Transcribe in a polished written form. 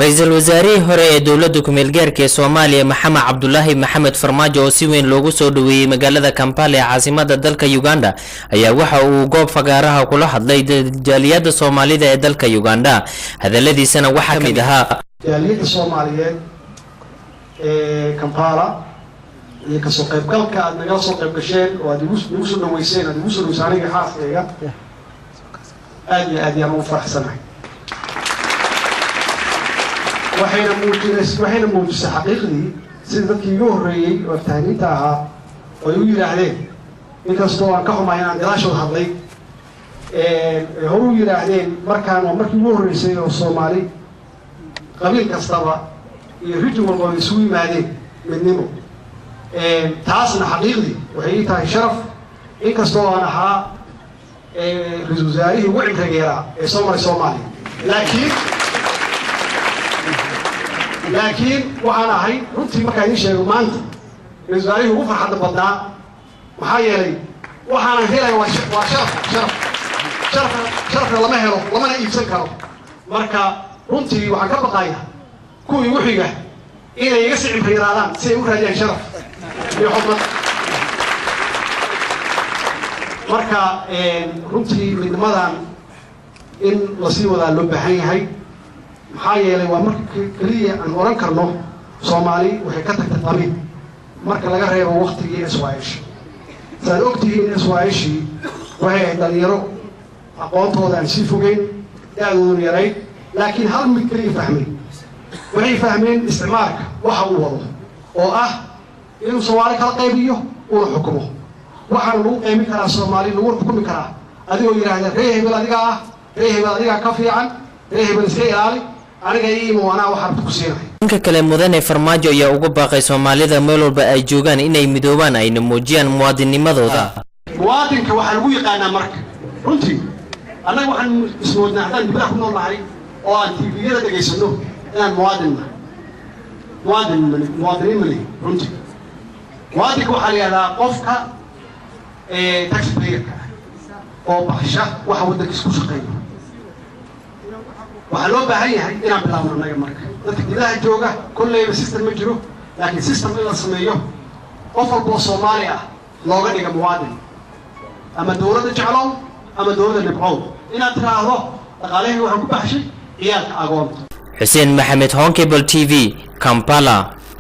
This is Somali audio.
رئيس الوزراء هوري دولة كوميل غيرك سوماليا محمد عبد الله محمد فرماجو oo si weyn loogu soo dhaweeyay magaalada Kampala ee caasimadda dalka Uganda ayaa waxa uu goob fagaaraha kula hadlay jaaliyadda Soomaalida ee dalka Uganda hadaladiisana waxa kamid ahaa jaaliyadda Soomaaliyeed ee Kampala iyo ka soo qaybgalka aad naga soo qayb gasheen oo aad igu soo dhaweyseen aad igu soo dhaweysanaga xaaskayga aad ayaan u faraxsanahay waxayna muujisay xaqiiqdii sida dadkii igu horreeyay oo faahfaahinta ahaa oo igu yiraahdeen inkastoo aan ka xumahay inaan gadaashood hadlay hore u yiraahdeen markaan waa markii ugu horreysay oo Soomaali qabiil kastaba iyo rijin walba isugu yimaadeen midnimo taasna xaqiiqdii waxay tahay sharaf inkastoo aan ahaa ra'iisul wasaarihii ugu cimrigeeraa ee Soomaaliya laakiin waxaan ahay runtii markaan idin sheego maanta ra'iisul wasaarihii ugu farxadda badnaa maxaa yeelay waxaan helay waa sharaf lama helo lamana iibsan karo marka runtii waxaan ka baqayaa kuwii igu xiga inay iga sii cimrigeeraadaan si ay u raadiyaan sharaf iyo xubnad marka runtii midnimadan in la sii wadaa loo baahan yahay maxaa yeelay waa marka kaliya aan oran karno Soomaali waxay ka tagtay qabiil marka laga reebo waqtigii SYS saad ogtihiin SYS waxay dhalinyaro aqoontooda aan sii fogeyn da'doodu yaray laakiin hal mid kaliya waxay fahmeen isticmaalka waxa uu wado oo ah inuu Soomaali kala qaybiyo oo xukumo waxaan lagu qeymin karaa Soomaali lagu xukumi karaa adigoo yiraahdo reehebel adiga ka fiican reehebel iska ilaali inka kale mudane Farmaajo ayaa ugu baaqay Soomaalida meel walba ay joogaan inay midoobaan ayna muujiyaan muwaadinimadooda muwaadinka waxa lagu yaqaanaa marka runtii anaga waxaan ismoodnaa hadaan dibadda ku noolahay oo aan TV-yada dhageysano inaan muwaadiniin runtii muwaadinka waxaa la yidhahdaa qofka taxpayer-ka oo baxsha waxa waddankiisa ku shaqeeya waxaa loo baahan yahay inaan bilaabno anaga marka dadka gudaha jooga kullayba system ma jiro laakiin system in la sameeyo qof walba oo Soomaali ah looga dhiga muwaadin ama dawladda jeclow ama dawladda nibcow inaad tiraahdo dhaqaalihii waxaan ku baxshay ciyaalka agoonta Xuseen Maxamed Honkable TV Kampala.